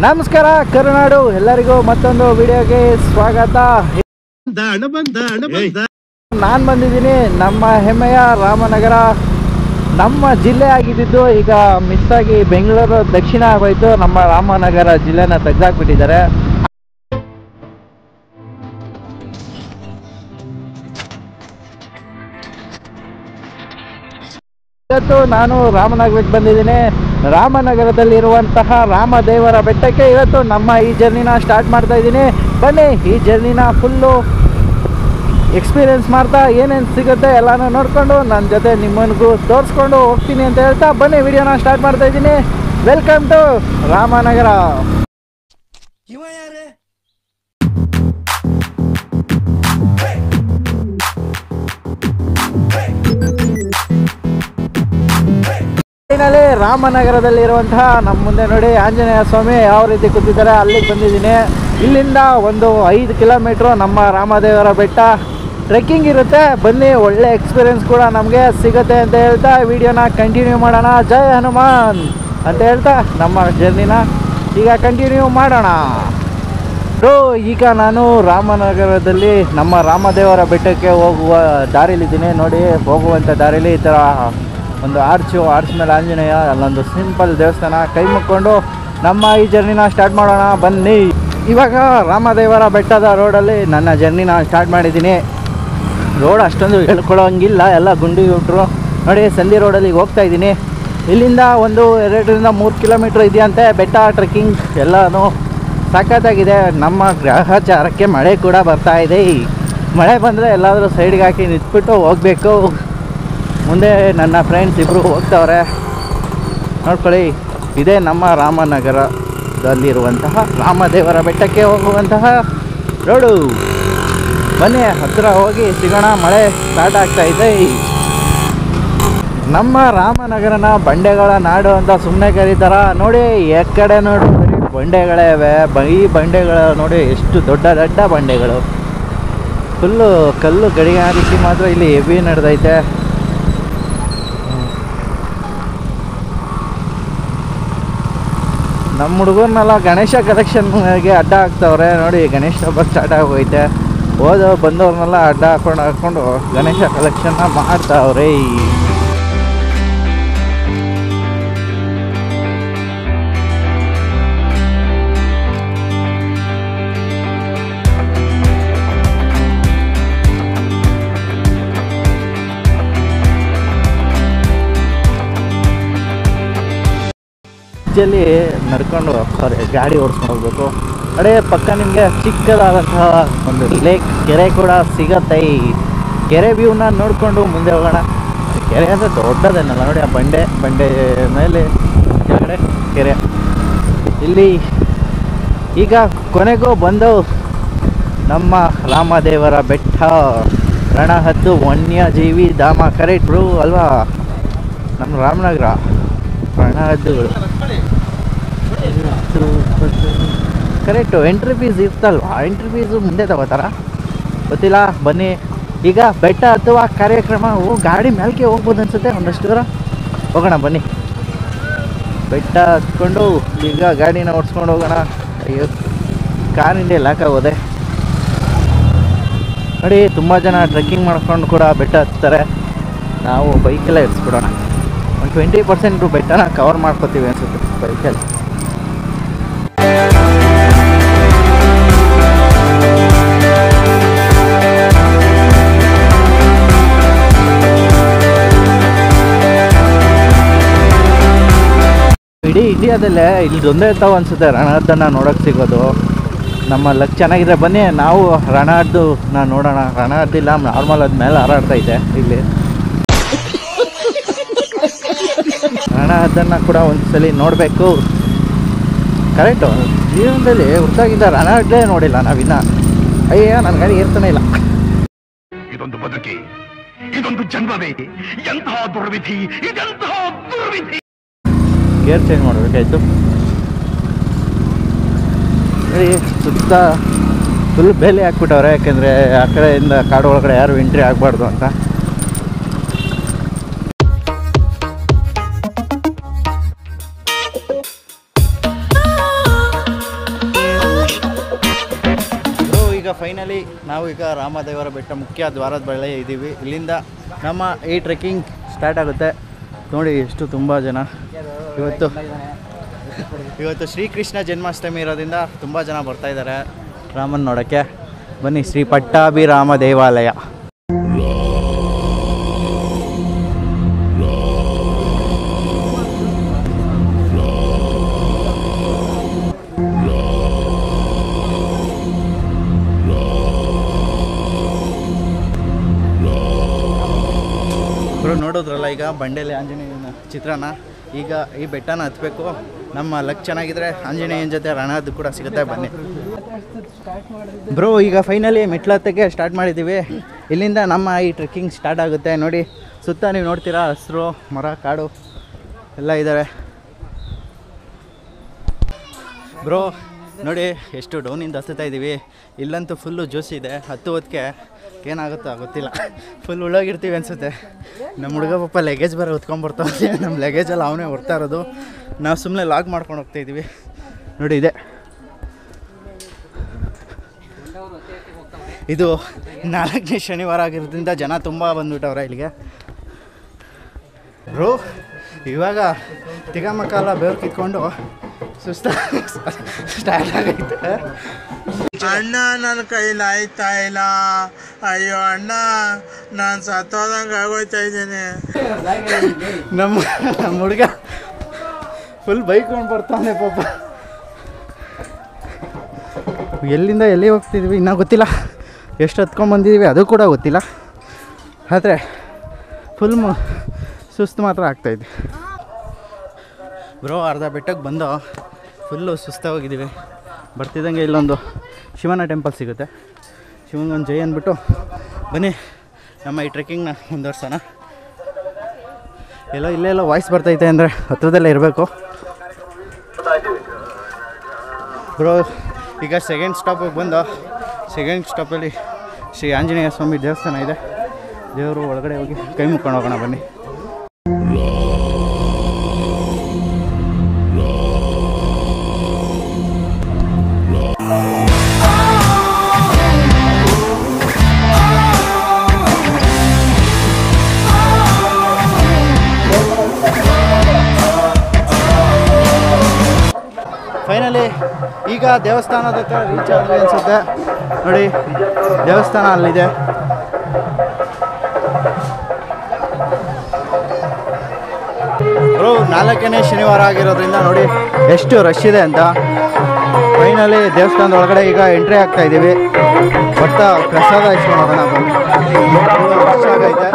ನಮಸ್ಕಾರ ಕರುನಾಡು, ಎಲ್ಲರಿಗೂ ಮತ್ತೊಂದು ವಿಡಿಯೋಗೆ ಸ್ವಾಗತ. ನಾನು ಬಂದಿದ್ದೀನಿ ನಮ್ಮ ಹೆಮ್ಮೆಯ ರಾಮನಗರ. ನಮ್ಮ ಜಿಲ್ಲೆ ಆಗಿದ್ದು ಈಗ ಮಿಸ್ ಆಗಿ ಬೆಂಗಳೂರು ದಕ್ಷಿಣ ಆಗೋಯ್ತು. ನಮ್ಮ ರಾಮನಗರ ಜಿಲ್ಲೆನ ತೆಗೆದಾಕ್ಬಿಟ್ಟಿದ್ದಾರೆ. ಇವತ್ತು ನಾನು ರಾಮನಗರಕ್ಕೆ ಬಂದಿದ್ದೀನಿ. ರಾಮನಗರದಲ್ಲಿರುವಂತಹ ರಾಮದೇವರ ಬೆಟ್ಟಕ್ಕೆ ಇವತ್ತು ನಮ್ಮ ಈ ಜರ್ನಿನ ಸ್ಟಾರ್ಟ್ ಮಾಡ್ತಾ ಇದ್ದೀನಿ. ಬನ್ನಿ, ಈ ಜರ್ನಿನ ಫುಲ್ಲು ಎಕ್ಸ್ಪೀರಿಯೆನ್ಸ್ ಮಾಡ್ತಾ ಏನೇನು ಸಿಗುತ್ತೆ ಎಲ್ಲನೂ ನೋಡಿಕೊಂಡು ನನ್ನ ಜೊತೆ ನಿಮ್ಮನಿಗೂ ತೋರಿಸ್ಕೊಂಡು ಹೋಗ್ತೀನಿ ಅಂತ ಹೇಳ್ತಾ ಬನ್ನಿ ವಿಡಿಯೋನ ಸ್ಟಾರ್ಟ್ ಮಾಡ್ತಾ ಇದ್ದೀನಿ. Welcome to Ramanagara. ರಾಮನಗರದಲ್ಲಿರುವಂತಹ ನಮ್ಮ ಮುಂದೆ ನೋಡಿ ಆಂಜನೇಯ ಸ್ವಾಮಿ ಯಾವ ರೀತಿ ಕೂತಿದ್ದಾರೆ, ಅಲ್ಲಿಗೆ ಬಂದಿದ್ದೀನಿ. ಇಲ್ಲಿಂದ ಒಂದು 5 ಕಿಲೋಮೀಟ್ರು ನಮ್ಮ ರಾಮದೇವರ ಬೆಟ್ಟ ಟ್ರೆಕ್ಕಿಂಗ್ ಇರುತ್ತೆ. ಬನ್ನಿ, ಒಳ್ಳೆ ಎಕ್ಸ್ಪೀರಿಯೆನ್ಸ್ ಕೂಡ ನಮಗೆ ಸಿಗುತ್ತೆ ಅಂತ ಹೇಳ್ತಾ ವಿಡಿಯೋನ ಕಂಟಿನ್ಯೂ ಮಾಡೋಣ. ಜೈ ಹನುಮಾನ್ ಅಂತ ಹೇಳ್ತಾ ನಮ್ಮ ಜರ್ನಿನ ಈಗ ಕಂಟಿನ್ಯೂ ಮಾಡೋಣ. ಈಗ ನಾನು ರಾಮನಗರದಲ್ಲಿ ನಮ್ಮ ರಾಮದೇವರ ಬೆಟ್ಟಕ್ಕೆ ಹೋಗುವ ದಾರಿಲಿದ್ದೀನಿ. ನೋಡಿ, ಹೋಗುವಂಥ ದಾರಿಲಿ ಈ ಥರ ಒಂದು ಆರ್ಚ್ ಮೇಲೆ ಆಂಜನೇಯ, ಅಲ್ಲೊಂದು ಸಿಂಪಲ್ ದೇವಸ್ಥಾನ. ಕೈ ಮುಕ್ಕೊಂಡು ನಮ್ಮ ಈ ಜರ್ನಿನ ಸ್ಟಾರ್ಟ್ ಮಾಡೋಣ ಬನ್ನಿ. ಇವಾಗ ರಾಮದೇವರ ಬೆಟ್ಟದ ರೋಡಲ್ಲಿ ನನ್ನ ಜರ್ನಿನ ಸ್ಟಾರ್ಟ್ ಮಾಡಿದ್ದೀನಿ. ರೋಡ್ ಅಷ್ಟೊಂದು ಹೇಳ್ಕೊಳ್ಳೋಂಗಿಲ್ಲ, ಎಲ್ಲ ಗುಂಡಿ ಬಿಟ್ರು. ನೋಡಿ, ಸಂಧಿ ರೋಡಲ್ಲಿ ಹೋಗ್ತಾ ಇದ್ದೀನಿ. ಇಲ್ಲಿಂದ ಒಂದು 2-3 ಕಿಲೋಮೀಟ್ರ್ ಇದೆಯಂತೆ ಬೆಟ್ಟ. ಟ್ರೆಕ್ಕಿಂಗ್ ಎಲ್ಲನೂ ಸಖತ್ತಾಗಿದೆ. ನಮ್ಮ ಗ್ರಹಚಾರಕ್ಕೆ ಮಳೆ ಕೂಡ ಬರ್ತಾ ಇದೆ. ಮಳೆ ಬಂದರೆ ಎಲ್ಲಾದರೂ ಸೈಡ್ಗೆ ಹಾಕಿ ನಿಂತ್ಬಿಟ್ಟು ಹೋಗಬೇಕು. ಮುಂದೆ ನನ್ನ ಫ್ರೆಂಡ್ಸ್ ಇಬ್ಬರು ಹೋಗ್ತವ್ರೆ, ನೋಡ್ಕೊಳ್ಳಿ. ಇದೇ ನಮ್ಮ ರಾಮನಗರದಲ್ಲಿರುವಂತಹ ರಾಮದೇವರ ಬೆಟ್ಟಕ್ಕೆ ಹೋಗುವಂತಹ ರೋಡು. ಬನ್ನಿ, ಹತ್ತಿರ ಹೋಗಿ ಸಿಗೋಣ. ಮಳೆ ಸ್ಟಾರ್ಟ್ ಆಗ್ತಾ ಇದೆ. ನಮ್ಮ ರಾಮನಗರನ ಬಂಡೆಗಳ ನಾಡು ಅಂತ ಸುಮ್ಮನೆ ಕರೀತಾರ. ನೋಡಿ, ಎಕ್ಕಡೆ ನೋಡಿ ಬಂಡೆಗಳೇ ಇವೆ. ಈ ಬಂಡೆಗಳು ನೋಡಿ ಎಷ್ಟು ದೊಡ್ಡ ದೊಡ್ಡ ಬಂಡೆಗಳು. ಫುಲ್ಲು ಕಲ್ಲು ಗಡಿಯಾರಿಸಿ ಮಾತ್ರ ಇಲ್ಲಿ ಹೆವಿ ನಡೆದೈತೆ. ನಮ್ಮ ಹುಡುಗರನ್ನೆಲ್ಲ ಗಣೇಶ ಕಲೆಕ್ಷನ್ಗೆ ಅಡ್ಡ ಹಾಕ್ತವ್ರೆ. ನೋಡಿ, ಗಣೇಶ ಹಬ್ಬ ಸ್ಟಾರ್ಟ್ ಆಗೋಯ್ತೆ. ಬಂದವ್ರನ್ನೆಲ್ಲ ಅಡ್ಡ ಹಾಕೊಂಡು ಗಣೇಶ ಕಲೆಕ್ಷನ್ನ ಮಾಡ್ತಾವ್ರೆ. ಇಲ್ಲಿ ನಡ್ಕೊಂಡು ಗಾಡಿ ಓಡಿಸ್ಕೊಂಡು ಹೋಗ್ಬೇಕು. ಅದೇ ಪಕ್ಕ ನಿಮಗೆ ಚಿಕ್ಕದಾದಂತಹ ಒಂದು ಲೇಕ್, ಕೆರೆ ಕೂಡ ಸಿಗತ್ತೆ. ಈ ಕೆರೆ ವ್ಯೂನ ನೋಡಿಕೊಂಡು ಮುಂದೆ ಹೋಗೋಣ. ಕೆರೆ ಅಂದರೆ ದೊಡ್ಡದೇನಲ್ಲ, ನೋಡಿ ಆ ಬಂಡೆ ಮೇಲೆ ಕೆಳಗಡೆ ಕೆರೆ. ಇಲ್ಲಿ ಈಗ ಕೊನೆಗೂ ಬಂದು ನಮ್ಮ ರಾಮದೇವರ ಬೆಟ್ಟ, ರಣಹದ್ದು ವನ್ಯಜೀವಿ ಧಾಮ. ಕರೆಕ್ಟ್ ಬ್ರೂ ಅಲ್ವಾ? ನಮ್ಮ ರಾಮನಗರ ರಣಹದ್ದುಗಳು ಕರೆಕ್ಟು. ಎಂಟ್ರಿ ಫೀಸ್ ಇರ್ತಲ್ವಾ? ಎಂಟ್ರಿ ಫೀಸು ಮುಂದೆ ತಗೋತಾರ ಗೊತ್ತಿಲ್ಲ. ಬನ್ನಿ, ಈಗ ಬೆಟ್ಟ ಹತ್ತುವ ಕಾರ್ಯಕ್ರಮ. ಗಾಡಿ ಮೇಲ್ಕೆ ಹೋಗ್ಬೋದು ಅನ್ಸುತ್ತೆ. ಒಂದಷ್ಟು ದೂರ ಹೋಗೋಣ ಬನ್ನಿ. ಬೆಟ್ಟ ಹತ್ಕೊಂಡು ಈಗ ಗಾಡಿನ ಓಡಿಸ್ಕೊಂಡು ಹೋಗೋಣ. ಅಯ್ಯೋ, ಕಾರಿಂದ ಲಾಕ್ ಆಗೋದೆ. ನೋಡಿ, ತುಂಬ ಜನ ಟ್ರೆಕ್ಕಿಂಗ್ ಮಾಡ್ಕೊಂಡು ಕೂಡ ಬೆಟ್ಟ ಹತ್ತಾರೆ. ನಾವು ಬೈಕೆಲ್ಲ ಇರಿಸ್ಬಿಡೋಣ. ಒಂದು 20% ಬೆಟ್ಟನ ಕವರ್ ಮಾಡ್ಕೋತೀವಿ ಅನ್ಸುತ್ತೆ ಬೈಕಲ್ಲಿ. ಇಡೀ ಇಂಡಿಯಾದಲ್ಲೇ ಇಲ್ಲೊಂದೇ ಇರ್ತಾವೆ ಅನ್ಸುತ್ತೆ ರಣಹದ್ದನ್ನು ನೋಡೋಕ್ಕೆ ಸಿಗೋದು. ನಮ್ಮ ಲಕ್ ಚೆನ್ನಾಗಿದ್ರೆ ಬನ್ನಿ, ನಾವು ರಣಹದ್ದನ್ನ ನೋಡೋಣ. ರಣಹದ್ದಿಲ್ಲ, ನಾರ್ಮಲ್ ಆದ್ಮೇಲೆ ಹಾರಾಡ್ತಾ ಇಲ್ಲಿ. ರಣಹದ್ದನ್ನು ಕೂಡ ಒಂದ್ಸಲಿ ನೋಡಬೇಕು. ಕರೆಕ್ಟು, ಜೀವನದಲ್ಲಿ ಹೊರತಾಗಿದ್ದ ರಣಹದ್ದೇ ನೋಡಿಲ್ಲ ನಾವಿನ್ನ. ಅಯ್ಯ, ನನ್ನ ಗಾಡಿ ಏರ್ತಾನೆ ಇಲ್ಲ. ಇದೊಂದು ಬದುಕಿ, ಇದೊಂದು ಜನ್ಮವೇ, ಎಂತಹ ದುರ್ವಿಧಿ, ಇದೆಂತಹ ದುರ್ವಿಧಿ. Gear change ಮಾಡಬೇಕಾಯ್ತು. ಸುತ್ತ ಫುಲ್ ಬೇಲಿ ಹಾಕ್ಬಿಟ್ಟವ್ರೆ, ಯಾಕೆಂದರೆ ಆ ಕಡೆಯಿಂದ ಕಾಡು ಒಳಗಡೆ ಯಾರು ಎಂಟ್ರಿ ಆಗಬಾರ್ದು ಅಂತ. ಈಗ ಫೈನಲಿ ನಾವು ಈಗ ರಾಮದೇವರ ಬೆಟ್ಟ ಮುಖ್ಯ ದ್ವಾರದ ಬಳಿ ಇದ್ದೀವಿ. ಇಲ್ಲಿಂದ ನಮ್ಮ ಈ ಟ್ರೆಕ್ಕಿಂಗ್ ಸ್ಟಾರ್ಟ್ ಆಗುತ್ತೆ. ನೋಡಿ ಎಷ್ಟು ತುಂಬ ಜನ. ಇವತ್ತು ಶ್ರೀಕೃಷ್ಣ ಜನ್ಮಾಷ್ಟಮಿ ಇರೋದ್ರಿಂದ ತುಂಬ ಜನ ಬರ್ತಾ ಇದ್ದಾರೆ ರಾಮನ್ ನೋಡೋಕ್ಕೆ. ಬನ್ನಿ, ಶ್ರೀ ಪಟ್ಟಾಭಿರಾಮ ದೇವಾಲಯ. ನೋಡೋದ್ರಲ್ಲ ಈಗ ಬಂಡೆಯಲ್ಲಿ ಆಂಜನೇಯನ ಚಿತ್ರಾನ. ಈಗ ಈ ಬೆಟ್ಟನ ಹತ್ತಬೇಕು. ನಮ್ಮ ಲಕ್ ಚೆನ್ನಾಗಿದ್ರೆ ಆಂಜನೇಯನ ಜೊತೆ ರಣದ್ದು ಕೂಡ ಸಿಗುತ್ತೆ. ಬನ್ನಿ ಬ್ರೋ, ಈಗ ಫೈನಲಿ ಮೆಟ್ಲು ಹತ್ತಕ್ಕೆ ಸ್ಟಾರ್ಟ್ ಮಾಡಿದ್ದೀವಿ. ಇಲ್ಲಿಂದ ನಮ್ಮ ಈ ಟ್ರೆಕ್ಕಿಂಗ್ ಸ್ಟಾರ್ಟ್ ಆಗುತ್ತೆ. ನೋಡಿ ಸುತ್ತ ನೀವು ನೋಡ್ತೀರಾ, ಹಸಿರು ಮರ ಕಾಡು ಎಲ್ಲ ಇದ್ದಾರೆ ಬ್ರೋ. ನೋಡಿ ಎಷ್ಟು ಡೌನಿಂದ ಹತ್ತುತ್ತಾ ಇದ್ದೀವಿ. ಇಲ್ಲಂತೂ ಫುಲ್ಲು ಜ್ಯೂಸ್ ಇದೆ. ಹತ್ತುವುದಕ್ಕೆ ಏನಾಗುತ್ತೋ ಗೊತ್ತಿಲ್ಲ, ಫುಲ್ ಉಳ್ಳೋಗಿರ್ತೀವಿ ಅನಿಸುತ್ತೆ. ನಮ್ಮ ಹುಡುಗ ಪಾಪ ಲಗೇಜ್ ಬೇರೆ ಹೊತ್ಕೊಂಡ್ಬರ್ತಾವೆ. ನಮ್ಮ ಲಗೇಜೆಲ್ಲ ಅವನೇ ಹೊರ್ತಾ ಇರೋದು. ನಾವು ಸುಮ್ಮನೆ ಲಾಗ್ ಮಾಡ್ಕೊಂಡು ಹೋಗ್ತಾಯಿದ್ದೀವಿ. ನೋಡಿ ಇದೆ, ಇದು 4ನೇ ಶನಿವಾರ ಆಗಿರೋದ್ರಿಂದ ಜನ ತುಂಬ ಬಂದುಬಿಟ್ಟವ್ರೆ ಇಲ್ಲಿಗೆ. ಬ್ರೋ ಇವಾಗ ತಿಗಮಕಾಲ ಬೇವ್ರು ಕಿತ್ಕೊಂಡು ಸುಸ್ತ ಸ್ಟಾರ್ಟ್ ಆಗೈತೆ. ಅಣ್ಣ ನನ್ನ ಕೈಲಿ ಆಯ್ತಾ ಇಲ್ಲ, ಅಯ್ಯೋ ಅಣ್ಣ ನಾನು ಸತ್ತೋದಂಗೆ ಆಗೋಯ್ತಾ ಇದ್ದೀನಿ. ನಮ್ಮ ಹುಡುಗ ಫುಲ್ ಬೈಕ್ಕೊಂಡು ಬರ್ತಾನೆ ಪಾಪ. ಎಲ್ಲಿಂದ ಎಲ್ಲಿ ಹೋಗ್ತಿದ್ವಿ ಇನ್ನೂ ಗೊತ್ತಿಲ್ಲ, ಎಷ್ಟು ಹತ್ಕೊಂಡ್ಬಂದಿದ್ದೀವಿ ಅದು ಕೂಡ ಗೊತ್ತಿಲ್ಲ. ಆದರೆ ಫುಲ್ ಸುಸ್ತು ಮಾತ್ರ ಆಗ್ತಾಯಿದ್ವಿ ಬ್ರೋ. ಅರ್ಧ ಬೆಟ್ಟಕ್ಕೆ ಬಂದು ಫುಲ್ಲು ಸುಸ್ತಾಗಿದ್ದೀವಿ. ಬರ್ತಿದ್ದಂಗೆ ಇಲ್ಲೊಂದು ಶಿವನ ಟೆಂಪಲ್ ಸಿಗುತ್ತೆ. ಶಿವನಿಗೊಂದು ಜೈ ಅಂದ್ಬಿಟ್ಟು ಬನ್ನಿ ನಮ್ಮ ಈ ಟ್ರೆಕ್ಕಿಂಗ್ನ ಮುಂದುವರ್ಸೋಣ. ಇಲ್ಲೆಲ್ಲೋ ವಾಯ್ಸ್ ಬರ್ತೈತೆ ಅಂದರೆ ಹತ್ರದಲ್ಲೇ ಇರಬೇಕು ಬ್ರೋ. ಈಗ ಸೆಕೆಂಡ್ ಸ್ಟಾಪಿಗೆ ಬಂದು ಸೆಕೆಂಡ್ ಸ್ಟಾಪಲ್ಲಿ ಶ್ರೀ ಆಂಜನೇಯ ಸ್ವಾಮಿ ದೇವಸ್ಥಾನ ಇದೆ. ದೇವರು ಒಳಗಡೆ ಹೋಗಿ ಕೈ ಮುಕ್ಕೊಂಡು ಹೋಗೋಣ ಬನ್ನಿ. ಫೈನಲಿ ಈಗ ದೇವಸ್ಥಾನದ ಹತ್ರ ರೀಚ್ ಆದ್ವಿ ಅನಿಸುತ್ತೆ. ನೋಡಿ ದೇವಸ್ಥಾನ ಅಲ್ಲಿದೆ. ಬ್ರೋ 4ನೇ ಶನಿವಾರ ಆಗಿರೋದ್ರಿಂದ ನೋಡಿ ಎಷ್ಟು ರಶ್ ಇದೆ ಅಂತ. ಫೈನಲಿ ದೇವಸ್ಥಾನದ ಒಳಗಡೆ ಈಗ ಎಂಟ್ರಿ ಆಗ್ತಾ ಇದ್ದೀವಿ. ಬರ್ತಾ ಪ್ರಸಾದ ಇಸ್ಕೊಂಡು ಹೋಗೋಣ ಬನ್ನಿ. ರಶ್ ಆಗೈತೆ.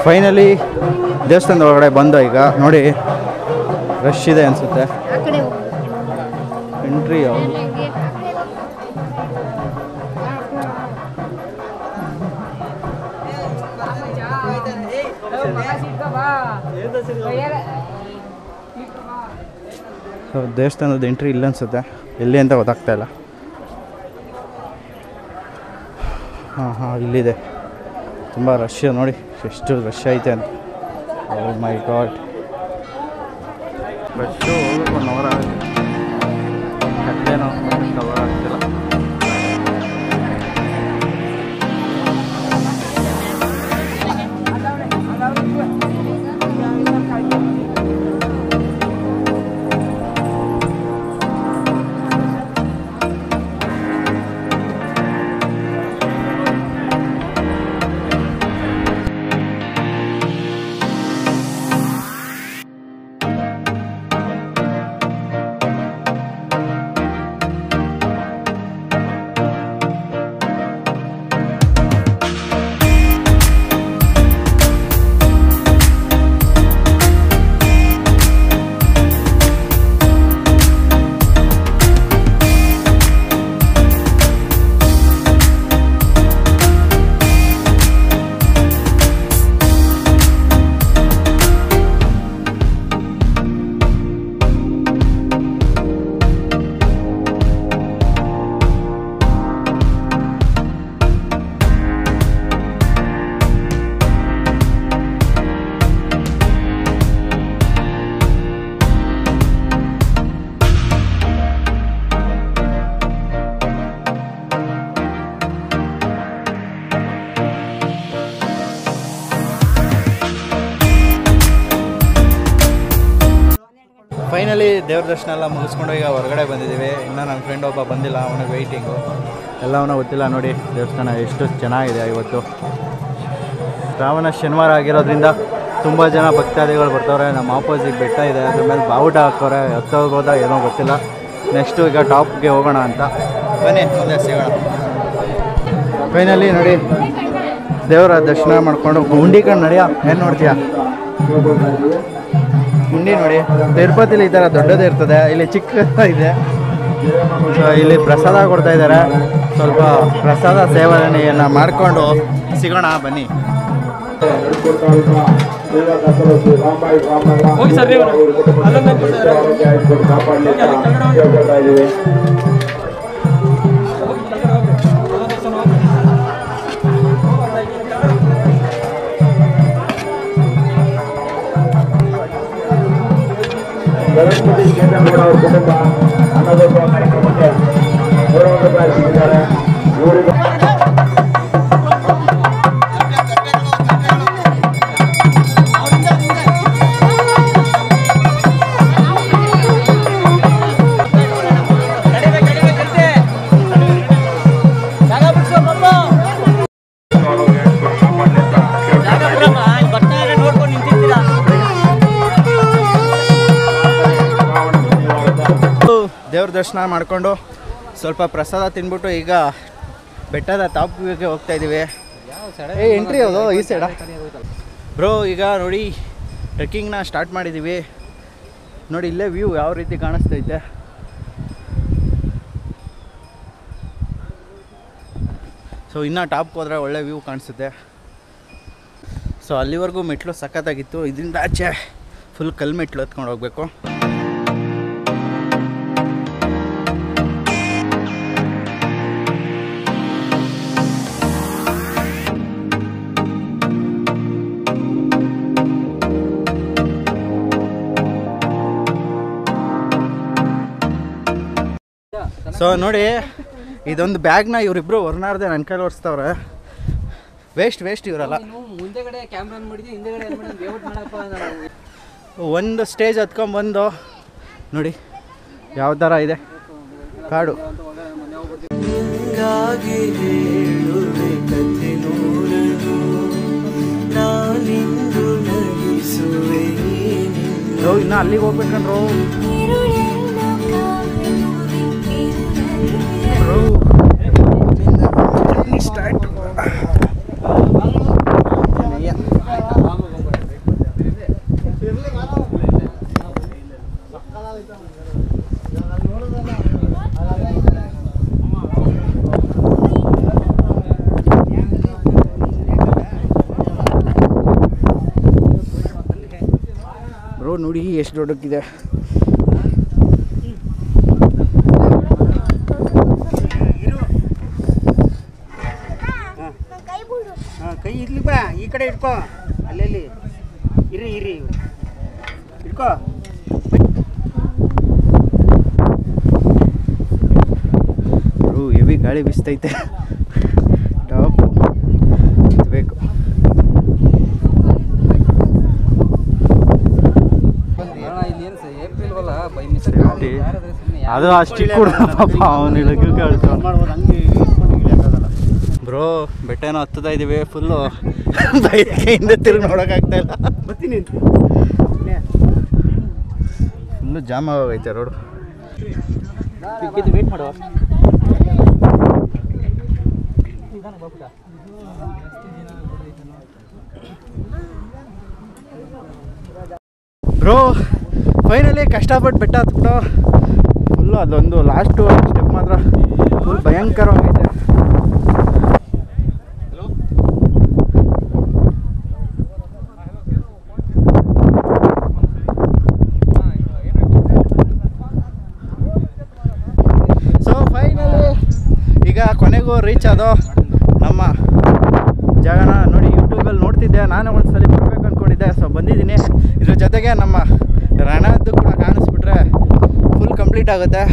ಫೈನಲಿ ದೇವಸ್ಥಾನದ ಒಳಗಡೆ ಬಂದು ಈಗ ನೋಡಿ ರಶ್ ಇದೆ ಅನಿಸುತ್ತೆ. ಎಂಟ್ರಿ ಯಾವುದು ದೇವಸ್ಥಾನದ ಎಂಟ್ರಿ ಇಲ್ಲ ಅನಿಸುತ್ತೆ, ಎಲ್ಲಿ ಅಂತ ಗೊತ್ತಾಗ್ತಾ ಇಲ್ಲ. ಹಾಂ ಇಲ್ಲಿದೆ. ತುಂಬ ರಶ್ ನೋಡಿ ಎಷ್ಟು ರಶ್ ಐತೆ ಅಂತ. ಓ ಮೈ ಗಾಡ್, ರಶ್ಶು ಹೋಗೋಕೆ 1 ಅವರ್ ಆಗುತ್ತೆ. ಕತ್ಲೇನೋ ಕವರ್ ಆಗ್ತಿಲ್ಲ. ಫೈನಲಿ ದೇವ್ರ ದರ್ಶನ ಎಲ್ಲ ಮುಗಿಸ್ಕೊಂಡು ಈಗ ಹೊರಗಡೆ ಬಂದಿದ್ದೀವಿ. ಇನ್ನೂ ನನ್ನ ಫ್ರೆಂಡ್ ಒಬ್ಬ ಬಂದಿಲ್ಲ, ಅವನಿಗೆ ವೆಯ್ಟಿಂಗು. ಎಲ್ಲವನ್ನೂ ಗೊತ್ತಿಲ್ಲ. ನೋಡಿ ದೇವಸ್ಥಾನ ಎಷ್ಟು ಚೆನ್ನಾಗಿದೆ. ಇವತ್ತು ಶ್ರಾವಣ ಶನಿವಾರ ಆಗಿರೋದ್ರಿಂದ ತುಂಬ ಜನ ಭಕ್ತಾದಿಗಳು ಬರ್ತಾವ್ರೆ. ನಮ್ಮ ಆಪೋಸಿಟ್ ಬೆಟ್ಟ ಇದೆ, ಅದ್ರ ಮೇಲೆ ಬಾವುಟ ಹಾಕೋರೆ. ಹತ್ತೋಗೋದ ಏನೋ ಗೊತ್ತಿಲ್ಲ. ನೆಕ್ಸ್ಟು ಈಗ ಟಾಪ್ಗೆ ಹೋಗೋಣ ಅಂತ. ಬನ್ನಿ ಮುಂದೆ ಸಿಗೋಣ. ಫೈನಲಿ ನೋಡಿ ದೇವರ ದರ್ಶನ ಮಾಡಿಕೊಂಡು ಗುಂಡಿ ಕಣ್ಣು ನಡೆಯ ಏನು ನೋಡ್ತೀಯ? ಗುಂಡಿ ನೋಡಿ, ತಿರುಪತಿಲಿ ಈ ಥರ ದೊಡ್ಡದೇ ಇರ್ತದೆ, ಇಲ್ಲಿ ಚಿಕ್ಕ ಇದೆ. ಸೊ ಇಲ್ಲಿ ಪ್ರಸಾದ ಕೊಡ್ತಾ ಇದ್ದಾರೆ. ಸ್ವಲ್ಪ ಪ್ರಸಾದ ಸೇವನೆಯನ್ನು ಮಾಡಿಕೊಂಡು ಸಿಗೋಣ ಬನ್ನಿ. ಗಣಪತಿ ಕೇಂದ್ರಗೌಡ ಅವರ ಕುಟುಂಬ ಅನ್ನೋದೊಬ್ಬ ಕಾರ್ಯಕ್ರಮಕ್ಕೆ ₹100 ಸಿಕ್ಕಿದ್ದಾರೆ. ಇವರಿಗೆ ದೇವ್ರ ದರ್ಶನ ಮಾಡಿಕೊಂಡು ಸ್ವಲ್ಪ ಪ್ರಸಾದ ತಿಂದ್ಬಿಟ್ಟು ಈಗ ಬೆಟ್ಟದ ಟಾಪ್ಗೆ ಹೋಗ್ತಾ ಇದ್ದೀವಿ. ಎಂಟ್ರಿ ಅದು ಈ ಸೈಡ ಬ್ರೋ. ಈಗ ನೋಡಿ ಟ್ರೆಕ್ಕಿಂಗ್ನ ಸ್ಟಾರ್ಟ್ ಮಾಡಿದ್ದೀವಿ. ನೋಡಿ ಇಲ್ಲೇ ವ್ಯೂ ಯಾವ ರೀತಿ ಕಾಣಿಸ್ತೈತೆ. ಸೊ ಇನ್ನೂ ಟಾಪ್ಗೆ ಹೋದರೆ ಒಳ್ಳೆ ವ್ಯೂ ಕಾಣಿಸುತ್ತೆ. ಸೊ ಅಲ್ಲಿವರೆಗೂ ಮೆಟ್ಲು ಸಖತ್ತಾಗಿತ್ತು. ಇದರಿಂದ ಆಚೆ ಫುಲ್ ಕಲ್ಲು ಮೆಟ್ಲು ಹತ್ಕೊಂಡು ಹೋಗಬೇಕು. ಸೊ ನೋಡಿ ಇದೊಂದು ಬ್ಯಾಗ್ನ ಇವರಿಬ್ರು ಹೊರನಾರ್ದೆ ನನ್ನ ಕೈಲಿ ಓಡಿಸ್ತವ್ರೆ. ವೇಸ್ಟ್ ಇವರಲ್ಲ. ಒಂದು ಸ್ಟೇಜ್ ಹತ್ಕೊಂಡ್ಬಂದು ನೋಡಿ ಯಾವ ಥರ ಇದೆ ಕಾಡು. ಇನ್ನು ಅಲ್ಲಿಗೆ ಹೋಗ್ಬೇಕಂಡ್ರು. ಸ್ಟಾರ್ಟ್ ಬ್ರೋ ನೋಡಿ ಎಷ್ಟು ದೊಡ್ಡಕ್ಕಿದೆ. ಕೈ ಇರ್ಲಿ ಬಾ, ಈ ಕಡೆ ಇಟ್ಕೋ. ಅಲ್ಲೆಲ್ಲಿ ಇರಿ ಇಟ್ಕೋ. ಹೆವಿ ಗಾಳಿ ಬೀಸ್ತೈತೆ. ಟಾಪ್ ಬೇಕು. ಅದು ಅಷ್ಟು ಕೂಡ ಪಾಪ ಅವನು ಬ್ರೋ. ಬೆಟ್ಟನ ಹತ್ತುತ್ತಾ ಇದ್ದೀವಿ. ಫುಲ್ಲು ಬೈಕಿಂದ ತಿರುಗಿ ನೋಡೋಕ್ಕಾಗ್ತಾ ಇಲ್ಲ. ಬರ್ತೀನಿ ಫುಲ್ಲು ಜಾಮ್ ಆಗೋಗೈತೆ ರೋಡು. ವೇಟ್ ಮಾಡುವ ಬ್ರೋ. ಫೈನಲಿ ಕಷ್ಟಪಟ್ಟು ಬೆಟ್ಟ ಹತ್ಬಿಟ್ಟು ಫುಲ್ಲು ಅದೊಂದು ಲಾಸ್ಟು ಸ್ಟೆಪ್ ಮಾತ್ರ ಫುಲ್ ಭಯಂಕರವಾಗೈತೆ. ಸೊ ಫೈನಲಿ ಈಗ ಕೊನೆಗೂ ರೀಚ್ ಆದೋ ನಮ್ಮ ಜಾಗನ. ನೋಡಿ ಯೂಟ್ಯೂಬಲ್ಲಿ ನೋಡ್ತಿದ್ದೆ, ನಾನು ಒಂದ್ಸಲಿ ಬರ್ಬೇಕು ಅಂದ್ಕೊಂಡಿದ್ದೆ. ಸೊ ಬಂದಿದ್ದೀನಿ. ಇದ್ರ ಜೊತೆಗೆ ನಮ್ಮ ರಣದ್ದು ಕೂಡ ಕಾಣಿಸ್ಬಿಟ್ರೆ ಫುಲ್ ಕಂಪ್ಲೀಟ್ ಆಗುತ್ತೆ.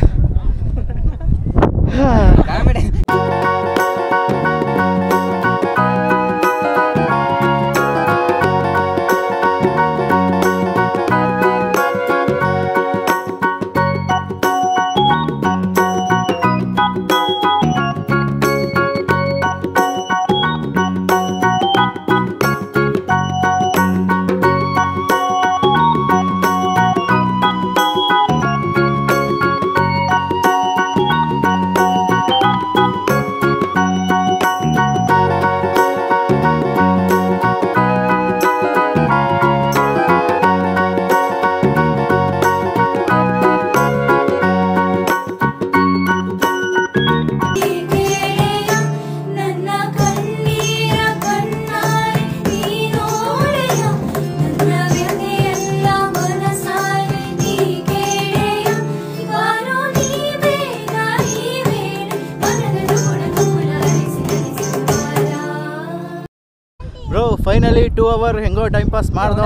ಫೈನಲಿ 2 hour ಹೆಂಗೋ ಟೈಮ್ ಪಾಸ್ ಮಾಡ್ದೋ,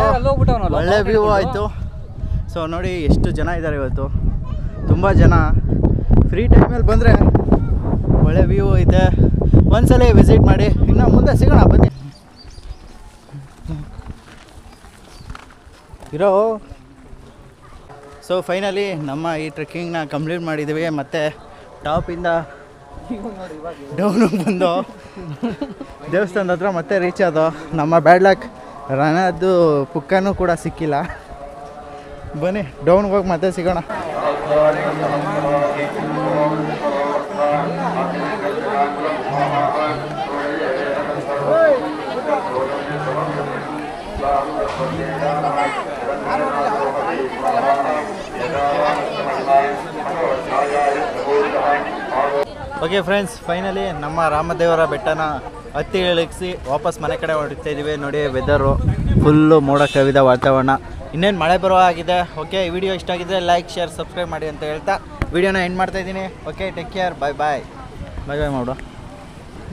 ಒಳ್ಳೆ ವ್ಯೂ ಆಯಿತು. ಸೊ ನೋಡಿ ಎಷ್ಟು ಜನ ಇದ್ದಾರೆ ಇವತ್ತು, ತುಂಬ ಜನ. ಫ್ರೀ ಟೈಮಲ್ಲಿ ಬಂದರೆ ಒಳ್ಳೆ ವ್ಯೂ ಐತೆ, ಒಂದ್ಸಲ ವಿಸಿಟ್ ಮಾಡಿ. ಇನ್ನು ಮುಂದೆ ಸಿಗೋಣ ಬನ್ನಿ ಇರೋ. ಸೊ ಫೈನಲಿ ನಮ್ಮ ಈ ಟ್ರೆಕ್ಕಿಂಗ್ನ ಕಂಪ್ಲೀಟ್ ಮಾಡಿದ್ದೀವಿ. ಮತ್ತು ಟಾಪಿಂದ ಡೌನಿಗೆ ಬಂದು ದೇವಸ್ಥಾನದ ಹತ್ರ ಮತ್ತೆ ರೀಚ್ ಆದೋ. ನಮ್ಮ ಬ್ಯಾಡ್ ಲಕ್ ರಣದ್ದು ಪುಕ್ಕನೂ ಕೂಡ ಸಿಕ್ಕಿಲ್ಲ. ಬನ್ನಿ ಡೌನ್ಗೆ ಹೋಗಿ ಮತ್ತೆ ಸಿಗೋಣ. ಓಕೆ ಫ್ರೆಂಡ್ಸ್, ಫೈನಲಿ ನಮ್ಮ ರಾಮದೇವರ ಬೆಟ್ಟನ ಹತ್ತಿ ಇಳಿಸಿ ವಾಪಸ್ ಮನೆ ಕಡೆ ಹೊರಡ್ತಾ ಇದ್ದೀವಿ. ನೋಡಿ ವೆದರು ಫುಲ್ಲು ಮೋಡ ಕವಿದ ವಾತಾವರಣ, ಇನ್ನೇನು ಮಳೆ ಬರೋ ಆಗಿದೆ. ಓಕೆ, ಈ ವಿಡಿಯೋ ಇಷ್ಟ ಆಗಿದ್ರೆ ಲೈಕ್, ಶೇರ್, ಸಬ್ಸ್ಕ್ರೈಬ್ ಮಾಡಿ ಅಂತ ಹೇಳ್ತಾ ವಿಡಿಯೋನ ಎಂಡ್ ಮಾಡ್ತಾ ಇದ್ದೀನಿ. ಓಕೆ, ಟೇಕ್ ಕೇರ್, ಬಾಯ್ ಬಾಯ್. ಬಾಯ್ ಬಾಯ್ ಮಾಡ್ಬಿಡ,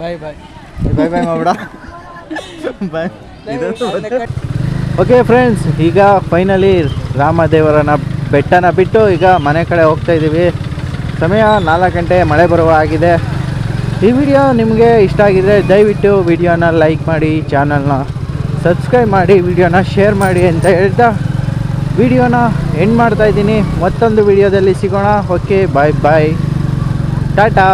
ಬಾಯ್ ಬಾಯ್ ಬಾಯ್ ಬಾಯ್ ಮಾಡ್ಬಿಡ, ಬಾಯ್. ಓಕೆ ಫ್ರೆಂಡ್ಸ್, ಈಗ ಫೈನಲಿ ರಾಮದೇವರನ ಬೆಟ್ಟನ ಬಿಟ್ಟು ಈಗ ಮನೆ ಕಡೆ ಹೋಗ್ತಾ ಇದ್ದೀವಿ. ಸಮಯ 4 ಗಂಟೆ, ಮಳೆ ಬರುವ ಆಗಿದೆ. ಈ ವಿಡಿಯೋ ನಿಮಗೆ ಇಷ್ಟ ಆಗಿದರೆ ದಯವಿಟ್ಟು ವಿಡಿಯೋನ ಲೈಕ್ ಮಾಡಿ, ಚಾನಲ್ನ ಸಬ್ಸ್ಕ್ರೈಬ್ ಮಾಡಿ, ವಿಡಿಯೋನ ಶೇರ್ ಮಾಡಿ ಅಂತ ಹೇಳ್ತಾ ವಿಡಿಯೋನ ಎಂಡ್ ಮಾಡ್ತಾಯಿದ್ದೀನಿ. ಮತ್ತೊಂದು ವಿಡಿಯೋದಲ್ಲಿ ಸಿಗೋಣ. ಓಕೆ, ಬಾಯ್ ಬಾಯ್, ಟಾಟಾ.